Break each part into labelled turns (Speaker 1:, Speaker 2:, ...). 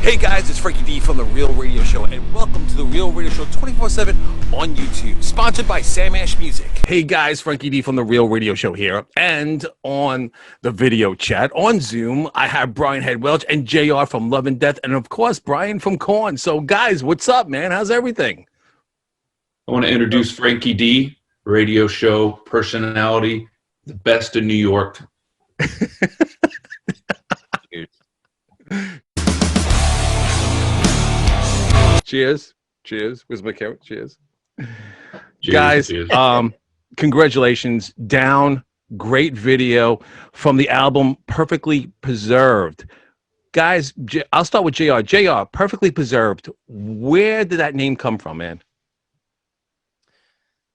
Speaker 1: Hey guys, it's Frankie D from The Real Radio Show, and welcome to The Real Radio Show 24/7 on YouTube, sponsored by Sam Ash Music. Hey guys, Frankie D from The Real Radio Show here, and on the video chat on Zoom, I have Brian Head Welch and JR from Love and Death, and of course, Brian from KoRn. So guys, what's up, man? How's everything?
Speaker 2: I want to introduce Frankie D, radio show personality, the best in New York.
Speaker 1: Cheers. Cheers. Where's my camera? Cheers. Guys, cheers. Congratulations. Down. Great video from the album Perfectly Preserved. Guys, I'll start with JR. JR, Perfectly Preserved. Where did that name come from, man?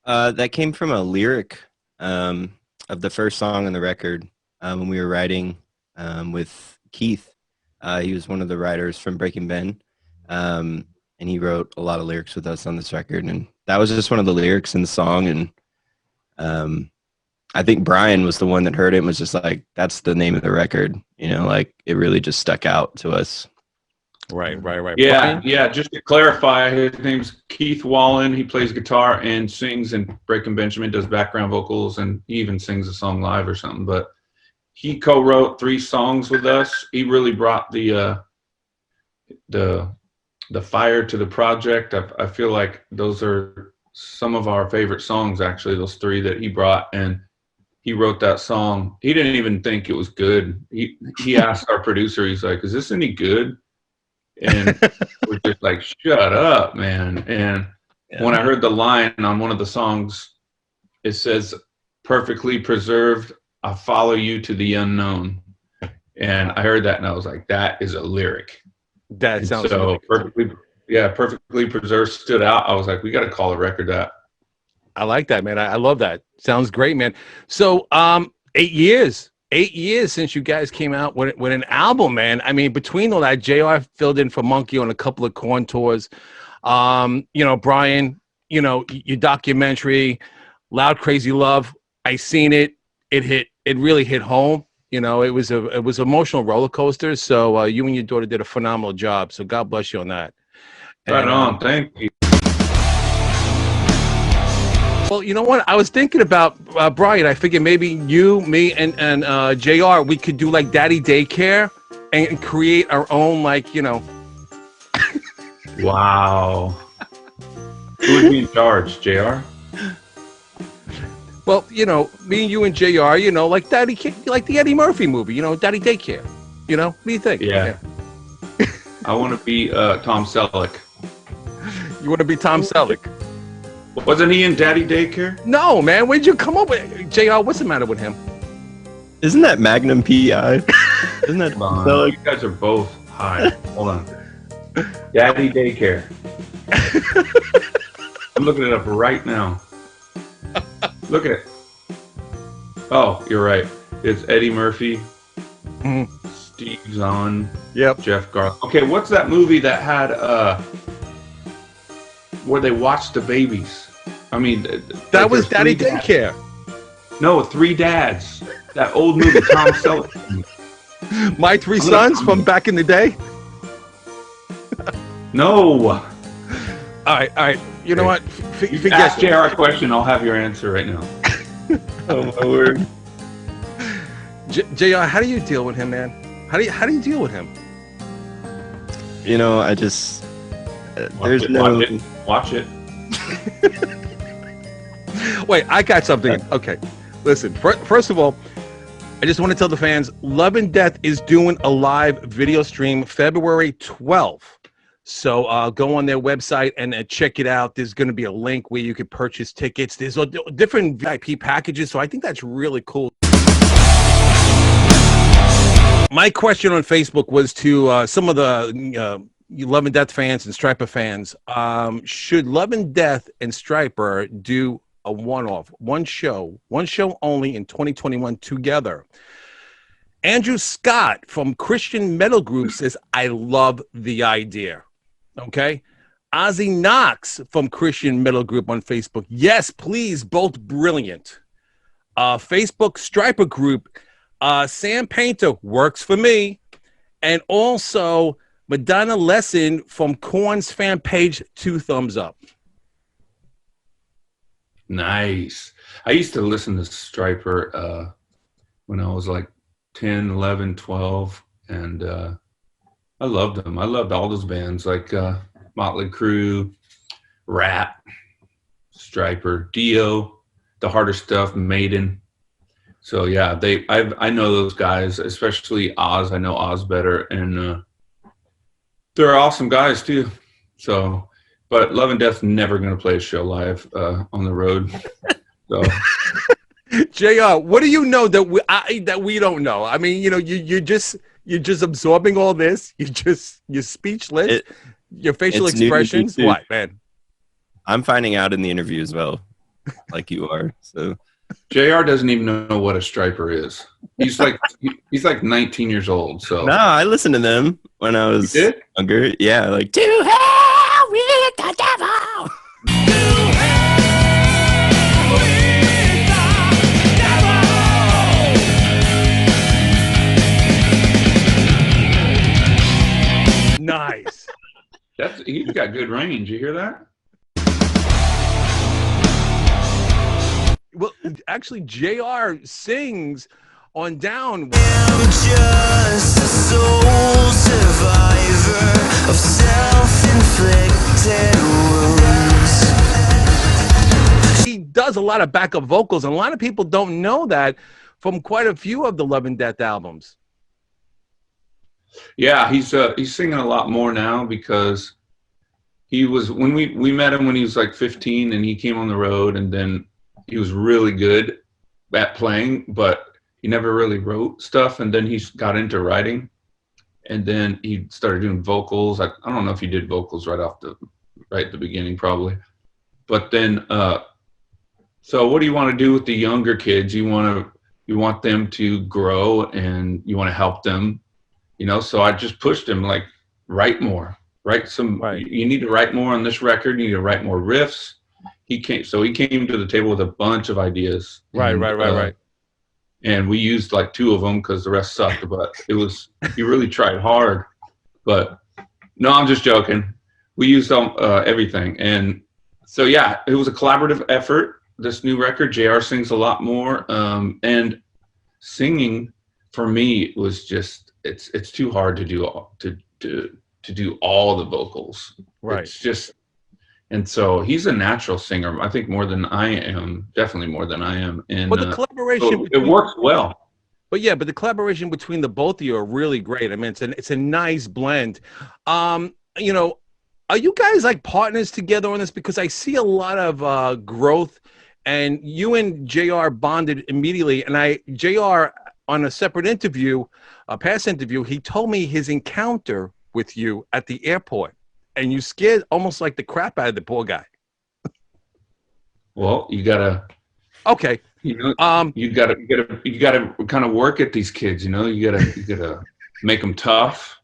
Speaker 3: That came from a lyric of the first song on the record when we were writing with Keith. He was one of the writers from Breaking Ben. And he wrote a lot of lyrics with us on this record, and that was just one of the lyrics in the song. And I think Brian was the one that heard it and was just like, that's the name of the record, you know, like it really just stuck out to us.
Speaker 1: Right.
Speaker 2: Yeah,
Speaker 1: Brian?
Speaker 2: yeah, just to clarify, his name's Keith Wallen. He plays guitar and sings, and Breaking Benjamin does background vocals, and he even sings a song live or something. But he co-wrote 3 songs with us. He really brought the fire to the project. I feel like those are some of our favorite songs, actually, those 3 that he brought. And he wrote that song. He didn't even think it was good. He asked our producer, he's like, is this any good? And we're just like, shut up, man. And when I heard the line on one of the songs, it says, perfectly preserved, I follow you to the unknown. And I heard that and I was like, that is a lyric.
Speaker 1: That sounds
Speaker 2: so perfectly preserved stood out. I was like, we got to call a record that.
Speaker 1: I like that, man. I love that. Sounds great, man. So 8 years since you guys came out with an album, man. I mean, between all that, JR filled in for Monkey on a couple of KoRn tours. You know, Brian, you know, your documentary, Loud Crazy Love, I seen it. It really hit home. You know, it was emotional roller coaster. So you and your daughter did a phenomenal job. So God bless you on that.
Speaker 2: Right on. Thank you.
Speaker 1: Well, you know what? I was thinking about Brian. I figured maybe you, me, and JR, we could do like Daddy Daycare and create our own, like, you know.
Speaker 2: Wow. Who would be in charge, JR?
Speaker 1: Well, you know, me and you and JR, you know, like like the Eddie Murphy movie, you know, Daddy Daycare. You know, what do you think?
Speaker 2: Yeah. I want to be Tom Selleck.
Speaker 1: You want to be Tom Selleck?
Speaker 2: Wasn't he in Daddy Daycare?
Speaker 1: No, man. Where'd you come up with JR? What's the matter with him?
Speaker 3: Isn't that Magnum P.I.? Isn't that
Speaker 2: Selleck? You guys are both high. Hold on. Daddy Daycare. I'm looking it up right now. Look at it. Oh, you're right. It's Eddie Murphy, Steve Zahn, Jeff Garland. Okay, what's that movie that had where they watched the babies? I mean,
Speaker 1: that was Daddy Daycare.
Speaker 2: No, 3 Dads. That old movie, Tom Selleck.
Speaker 1: My 3 Sons from back in the day.
Speaker 2: No.
Speaker 1: All right. You know what?
Speaker 2: Ask JR a question. I'll have your answer right now.
Speaker 3: Oh my word.
Speaker 1: JR, how do you deal with him, man? How do you deal with him?
Speaker 3: You know, I just
Speaker 2: watch it.
Speaker 1: Wait, I got something. Okay, listen. First of all, I just want to tell the fans, Love and Death is doing a live video stream February 12th. So go on their website and check it out. There's going to be a link where you can purchase tickets. There's different VIP packages, so I think that's really cool. My question on Facebook was to some of the Love and Death fans and Stryper fans. Should Love and Death and Stryper do a one-off, one show only in 2021 together? Andrew Scott from Christian Metal Group says, I love the idea. Okay. Ozzy Knox from Christian Metal Group on Facebook. Yes, please. Both brilliant. Facebook Stryper Group. Sam Painter works for me. And also Madonna lesson from KoRn's fan page, 2 thumbs up.
Speaker 2: Nice. I used to listen to Striper when I was like 10, 11, 12, and I loved them. I loved all those bands like Motley Crue, Rat, Striper, Dio, The Harder Stuff, Maiden. So yeah, I know those guys, especially Oz. I know Oz better, and they're awesome guys too. So, but Love and Death's never going to play a show live on the road. So,
Speaker 1: JR, what do you know that we don't know? I mean, you know, you're just absorbing all this. You're speechless. Your facial expressions. What, man?
Speaker 3: I'm finding out in the interview as well, like you are. So
Speaker 2: JR doesn't even know what a Striper is. He's like 19 years old. So
Speaker 3: no, I listened to them when I was younger. Yeah, like to hell with the devil.
Speaker 1: Nice.
Speaker 2: He's got good range. You hear that?
Speaker 1: Well, actually, JR sings on Down.
Speaker 4: I'm just a soul survivor of self-inflicted wounds.
Speaker 1: He does a lot of backup vocals, and a lot of people don't know that from quite a few of the Love and Death albums.
Speaker 2: Yeah, he's singing a lot more now because he was when we met him when he was like 15, and he came on the road, and then he was really good at playing, but he never really wrote stuff. And then he got into writing, and then he started doing vocals. I don't know if he did vocals right at the beginning, probably. But then, so what do you want to do with the younger kids? You want them to grow, and you want to help them, you know? So I just pushed him, like, write more, you need to write more on this record. You need to write more riffs. He came to the table with a bunch of ideas.
Speaker 1: Right.
Speaker 2: And we used like 2 of them because the rest sucked. But he really tried hard. But no, I'm just joking. We used everything, and so yeah, it was a collaborative effort. This new record, JR sings a lot more, and singing for me was just it's too hard to do all the vocals.
Speaker 1: Right.
Speaker 2: It's just. And so he's a natural singer, I think, more than I am, definitely more than I am. And
Speaker 1: but the collaboration,
Speaker 2: it works well.
Speaker 1: But yeah, but the collaboration between the both of you are really great. I mean, it's a nice blend. You know, are you guys like partners together on this? Because I see a lot of growth, and you and JR bonded immediately. And JR on a separate interview, a past interview, he told me his encounter with you at the airport. And you scared almost like the crap out of the poor guy.
Speaker 2: Well, you gotta.
Speaker 1: Okay.
Speaker 2: You know, you gotta kind of work at these kids. You know, you gotta make them tough.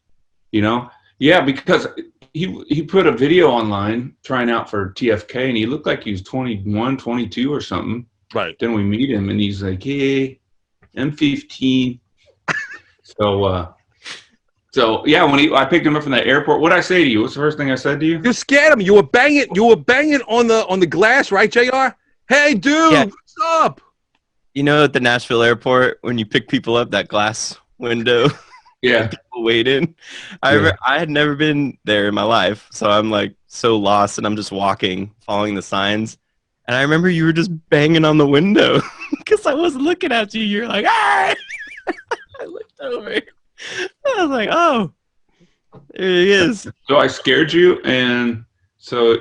Speaker 2: You know, yeah, because he put a video online trying out for TFK, and he looked like he was 21, 22 or something.
Speaker 1: Right.
Speaker 2: Then we meet him, and he's like, "Hey, I'm 15." So yeah, when I picked him up from the airport, what'd I say to you? What's the first thing I said to you?
Speaker 1: You scared him. You were banging on the glass, right, JR? Hey, dude,
Speaker 3: Yeah.
Speaker 1: what's up?
Speaker 3: You know, at the Nashville airport, when you pick people up, that glass window,
Speaker 2: Yeah.
Speaker 3: people wait in. I had never been there in my life, so I'm like so lost, and I'm just walking, following the signs. And I remember you were just banging on the window because I wasn't looking at you. You're like, ah! I looked over. I was like, oh, there he is.
Speaker 2: So I scared you, and so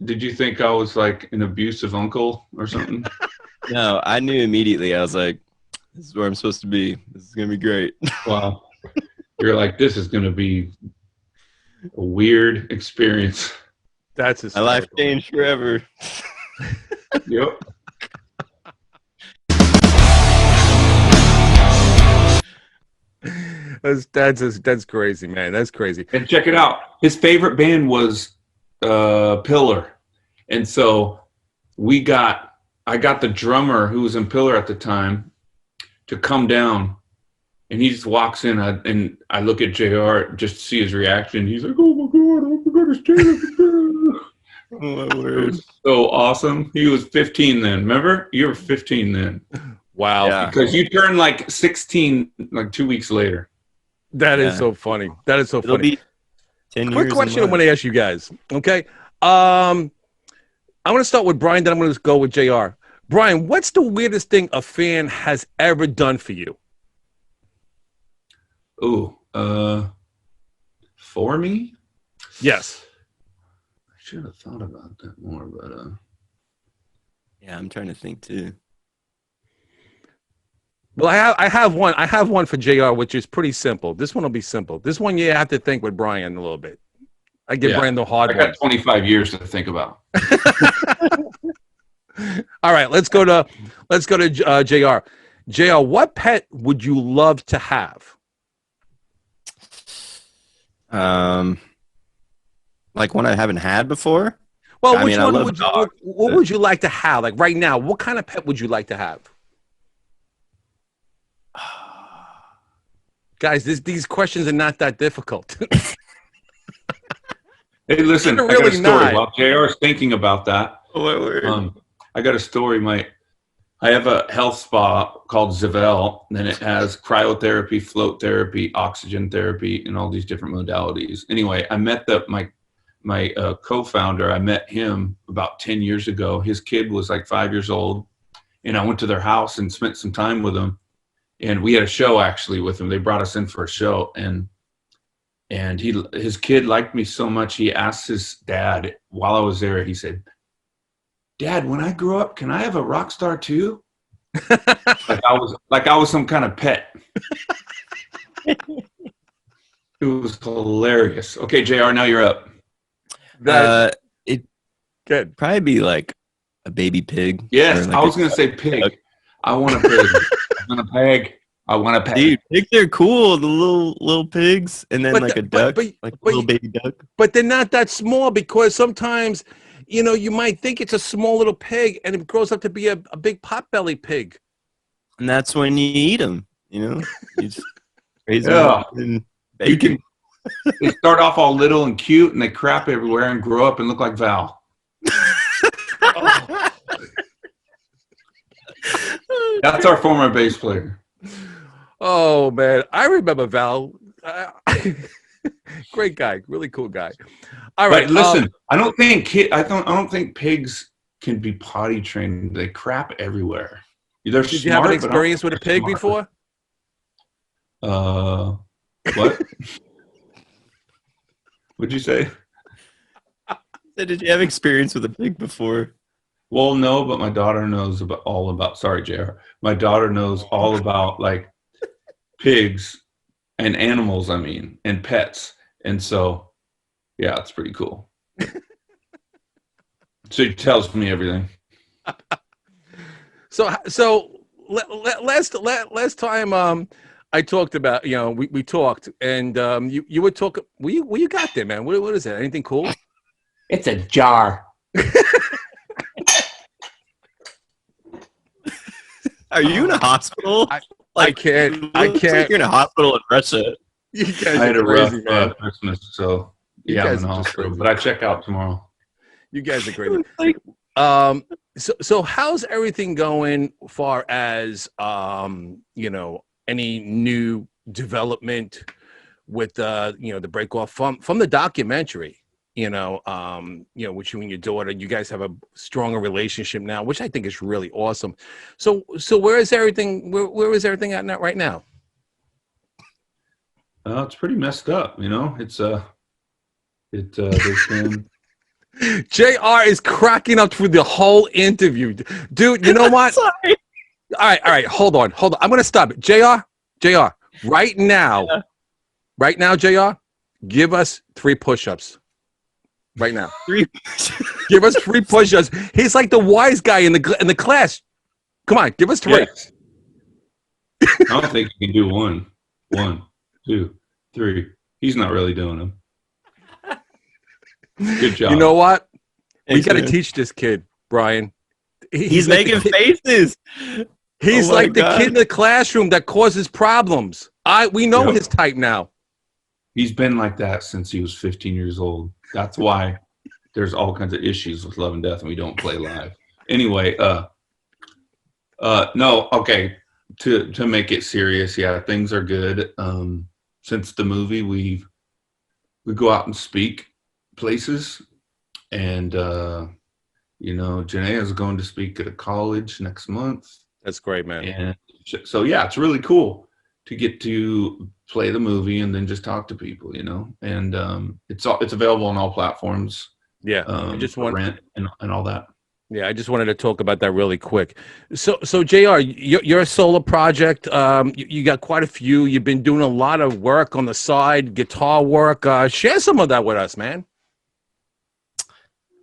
Speaker 2: did you think I was like an abusive uncle or something?
Speaker 3: No, I knew immediately. I was like, this is where I'm supposed to be. This is going to be great.
Speaker 2: Wow. You're like, this is going to be a weird experience.
Speaker 1: That's
Speaker 3: My life changed forever.
Speaker 2: Yep.
Speaker 1: That's crazy, man. That's crazy.
Speaker 2: And check it out. His favorite band was Pillar. And so I got the drummer who was in Pillar at the time to come down And he just walks in, and I look at JR just to see his reaction. He's like, "Oh my god, it's JR." It was so awesome. He was 15 then. Remember? You were 15 then.
Speaker 1: Wow.
Speaker 3: Yeah.
Speaker 2: Because you turned like 16 like 2 weeks later.
Speaker 1: That is so funny. That is so
Speaker 3: It'll
Speaker 1: funny.
Speaker 3: be 10
Speaker 1: Quick
Speaker 3: years.
Speaker 1: question I want to ask you guys. Okay. I'm going to start with Brian, then I'm going to go with JR. Brian, what's the weirdest thing a fan has ever done for you?
Speaker 2: Ooh, for me?
Speaker 1: Yes.
Speaker 2: I should have thought about that more, but
Speaker 3: Yeah, I'm trying to think too.
Speaker 1: Well, I have one. I have one for JR, which is pretty simple. This one will be simple. This one you have to think with Brian a little bit. I give Brian the hard
Speaker 2: I
Speaker 1: one.
Speaker 2: got 25 years to think about.
Speaker 1: All right, let's go to JR. JR, what pet would you love to have?
Speaker 3: Like one I haven't had before.
Speaker 1: Well,
Speaker 3: I
Speaker 1: which
Speaker 3: mean, I
Speaker 1: one
Speaker 3: love
Speaker 1: would you?
Speaker 3: dogs,
Speaker 1: What would you like to have? Like right now, what kind of pet would you like to have? Guys, these questions are not that difficult.
Speaker 2: Hey, listen,
Speaker 1: They're
Speaker 2: I got a
Speaker 1: really
Speaker 2: story.
Speaker 1: not.
Speaker 2: While JR is thinking about that, I got a story. I have a health spa called Zivell, and it has cryotherapy, float therapy, oxygen therapy, and all these different modalities. Anyway, I met my co-founder. I met him about 10 years ago. His kid was like 5 years old, and I went to their house and spent some time with him. And we had a show actually with him. They brought us in for a show, and his kid liked me so much. He asked his dad while I was there. He said, "Dad, when I grow up, can I have a rock star too?" like I was some kind of pet. It was hilarious. Okay, JR, now you're up.
Speaker 3: It
Speaker 1: Good.
Speaker 3: probably be like a baby pig.
Speaker 2: Yes,
Speaker 3: like
Speaker 2: I was going to say pig. I want a pig. I want a pig. I want a pig.
Speaker 3: Dude, pigs are cool. The little pigs, and then like a duck, like a little baby duck.
Speaker 1: But they're not that small because sometimes, you might think it's a small little pig and it grows up to be a big potbelly pig.
Speaker 3: And that's when you eat them. You just raise them
Speaker 2: Yeah.
Speaker 3: up and bacon.
Speaker 2: They start off all little and cute, and they crap everywhere and grow up and look like Val. That's our former bass player.
Speaker 1: Oh man, I remember Val. Great guy, really cool guy. All right,
Speaker 2: But listen, I don't think pigs can be potty trained. They crap everywhere. They're
Speaker 1: did you have an experience with a pig before?
Speaker 2: What? What'd you say?
Speaker 3: Did you have experience with a pig before?
Speaker 2: Well, no, but my daughter knows all about. Sorry, JR. My daughter knows all about like pigs and animals. I mean, and pets, and so yeah, it's pretty cool. So he tells me everything.
Speaker 1: So last time I talked about we talked and you were talking. What you got there, man? What is that? Anything cool?
Speaker 2: It's a jar.
Speaker 3: Are you in a hospital?
Speaker 1: I can't.
Speaker 3: Like you're in a hospital in Russia.
Speaker 1: You guys
Speaker 2: I had
Speaker 1: are
Speaker 2: a rough
Speaker 1: crazy, man.
Speaker 2: Christmas, so
Speaker 1: You
Speaker 2: yeah, I'm
Speaker 1: guys
Speaker 2: in the
Speaker 1: are just
Speaker 2: hospital,
Speaker 1: crazy.
Speaker 2: but I check out tomorrow.
Speaker 1: You guys are great.
Speaker 3: Like,
Speaker 1: So how's everything going far as any new development with the break off from the documentary, with you and your daughter. You guys have a stronger relationship now, which I think is really awesome. So where is everything at now right now?
Speaker 2: It's pretty messed up, It's there's been
Speaker 1: JR is cracking up through the whole interview. Dude, you know what?
Speaker 3: sorry.
Speaker 1: All right. Hold on. I'm going to stop it. JR, right now, JR, give us 3 push-ups. Right now.
Speaker 3: 3.
Speaker 1: Give us 3 push-ups. He's like the wise guy in the class. Come on, give us 3.
Speaker 2: Yes. I don't think you can do 1, 2, 3. He's not really doing them. Good job.
Speaker 1: You know what? We
Speaker 3: Thanks,
Speaker 1: got to
Speaker 3: man.
Speaker 1: teach this kid, Brian.
Speaker 3: He's
Speaker 1: like
Speaker 3: making
Speaker 1: the kid,
Speaker 3: faces.
Speaker 1: He's
Speaker 3: Oh my
Speaker 1: like the
Speaker 3: God.
Speaker 1: kid in the classroom that causes problems. We know
Speaker 2: Yep.
Speaker 1: his type now.
Speaker 2: He's been like that since he was 15 years old. That's why there's all kinds of issues with Love and Death, and we don't play live. Anyway, no, okay. To make it serious, yeah, things are good. Since the movie, we go out and speak places, and Janae is going to speak at a college next month,
Speaker 1: That's great, man.
Speaker 2: and so yeah, it's really cool to get to play the movie and then just talk to people, and it's available on all platforms.
Speaker 1: Yeah, I just
Speaker 2: for rent and all that.
Speaker 1: Yeah, I just wanted to talk about that really quick. So JR, you're a solo project. You got quite a few. You've been doing a lot of work on the side, guitar work. Share some of that with us, man.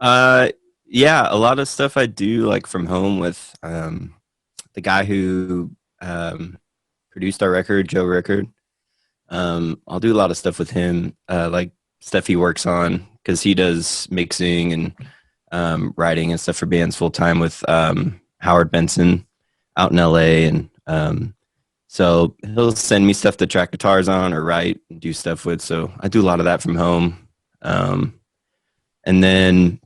Speaker 3: Yeah, a lot of stuff I do like from home with the guy who produced our record, Joe Rickard. I'll do a lot of stuff with him, like stuff he works on, because he does mixing and writing and stuff for bands full time with Howard Benson out in LA. And so he'll send me stuff to track guitars on or write and do stuff with. So I do a lot of that from home. And then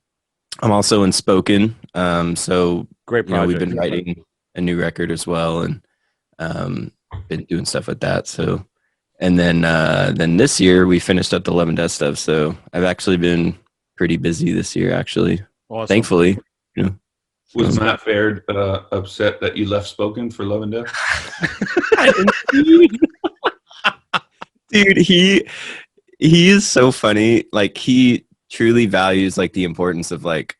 Speaker 3: I'm also in spoken. So
Speaker 1: Great project.
Speaker 3: we've been writing a new record as well, and been doing stuff with that. So, and then this year we finished up the Love and Death stuff. So I've actually been pretty busy this year, actually.
Speaker 1: Awesome.
Speaker 3: Thankfully.
Speaker 2: Was Matt Faird upset that you left spoken for Love and Death?
Speaker 3: Dude, he is so funny. Like, he truly values like the importance of like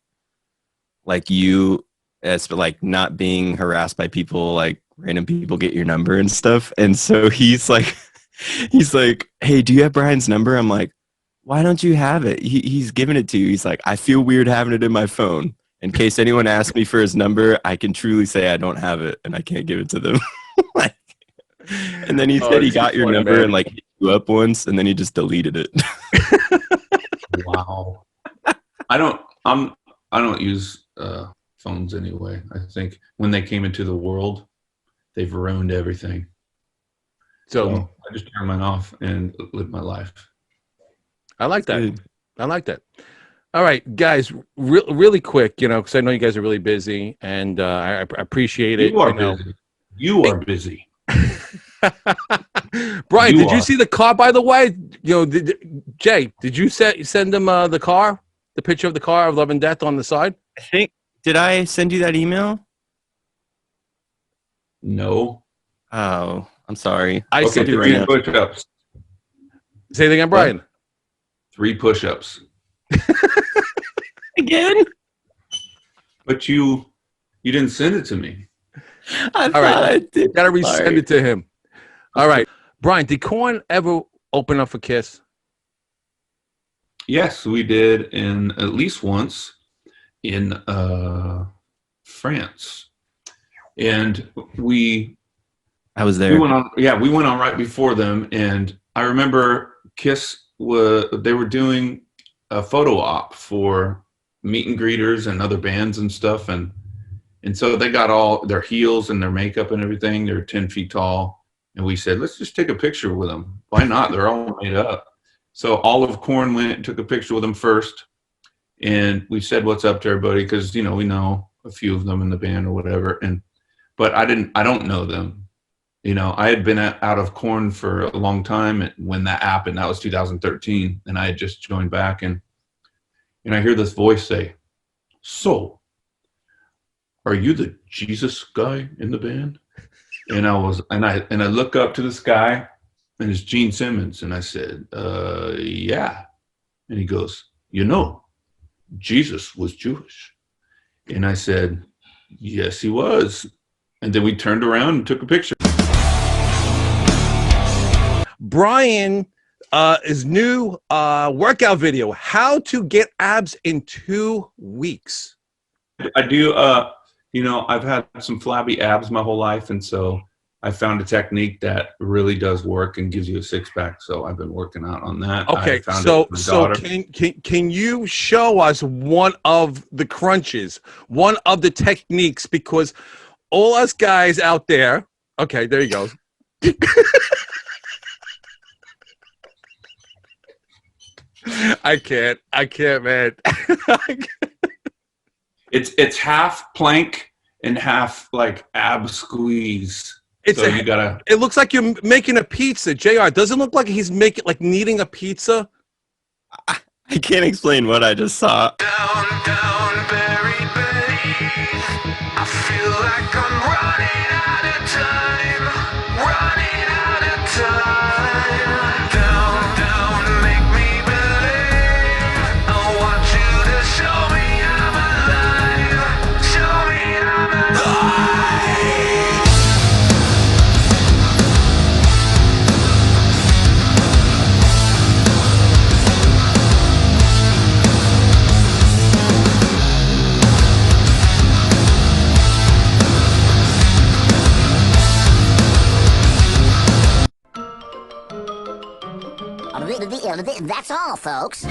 Speaker 3: you as like not being harassed by people, like random people get your number and stuff. And so he's like, hey, do you have Brian's number? I'm like, why don't you have it? He's giving it to you. He's like, I feel weird having it in my phone. In case anyone asks me for his number, I can truly say I don't have it and I can't give it to them. Like, and then he said he got your number, man, and like hit you up once, and then he just deleted it.
Speaker 2: Wow. I don't use phones anyway. I think when they came into the world, they've ruined everything. So I just turn mine off and live my life.
Speaker 1: I like that. Good. I like that. All right, guys, really quick, because I know you guys are really busy, and I appreciate it.
Speaker 2: You are busy. You are busy.
Speaker 1: Brian, did you see the car, by the way? Jay, did you send him the car, the picture of the car of Love and Death on the side?
Speaker 3: I think, did I send you that email?
Speaker 2: No.
Speaker 3: Oh, I'm sorry.
Speaker 1: I sent you
Speaker 2: 3 push-ups.
Speaker 1: Say it again, Brian.
Speaker 2: What? 3 push-ups.
Speaker 3: Again?
Speaker 2: But you didn't send it to me.
Speaker 3: All right, I did.
Speaker 1: Gotta resend it to him. All right, Brian, did KoRn ever open up for Kiss?
Speaker 2: Yes, we did, at least once in France, and
Speaker 3: I was there.
Speaker 2: We went on right before them, and I remember Kiss they were doing a photo op for meet and greeters and other bands and stuff, and so they got all their heels and their makeup and everything. They're 10 feet tall, and we said, let's just take a picture with them. Why not? They're all made up. So all of KoRn went and took a picture with them first, and we said what's up to everybody, because we know a few of them in the band or whatever, but I don't know them. I had been out of KoRn for a long time when that happened. That was 2013, and I had just joined back, and I hear this voice say, "So, are you the Jesus guy in the band?" And I look up to this guy, and it's Gene Simmons, and I said, "Yeah." And he goes, Jesus was Jewish. And I said, "Yes, he was." And then we turned around and took a picture.
Speaker 1: Brian, his new workout video, how to get abs in 2 weeks.
Speaker 2: I do, I've had some flabby abs my whole life, and so I found a technique that really does work and gives you a 6-pack. So I've been working out on that.
Speaker 1: Okay, so can you show us one of the crunches, one of the techniques? Because all us guys out there, okay, there you go. I can't, man.
Speaker 2: It's half plank and half like ab squeeze. You gotta.
Speaker 1: It looks like you're making a pizza, Jr. Doesn't look like he's making like kneading a pizza.
Speaker 3: I can't explain what I just saw.
Speaker 4: Down, down, buried beneath. I feel like I'm running out of time. Running out of time. Down, down, make me believe. I want you to show me I'm alive. Show me I'm alive.
Speaker 5: That's all, folks.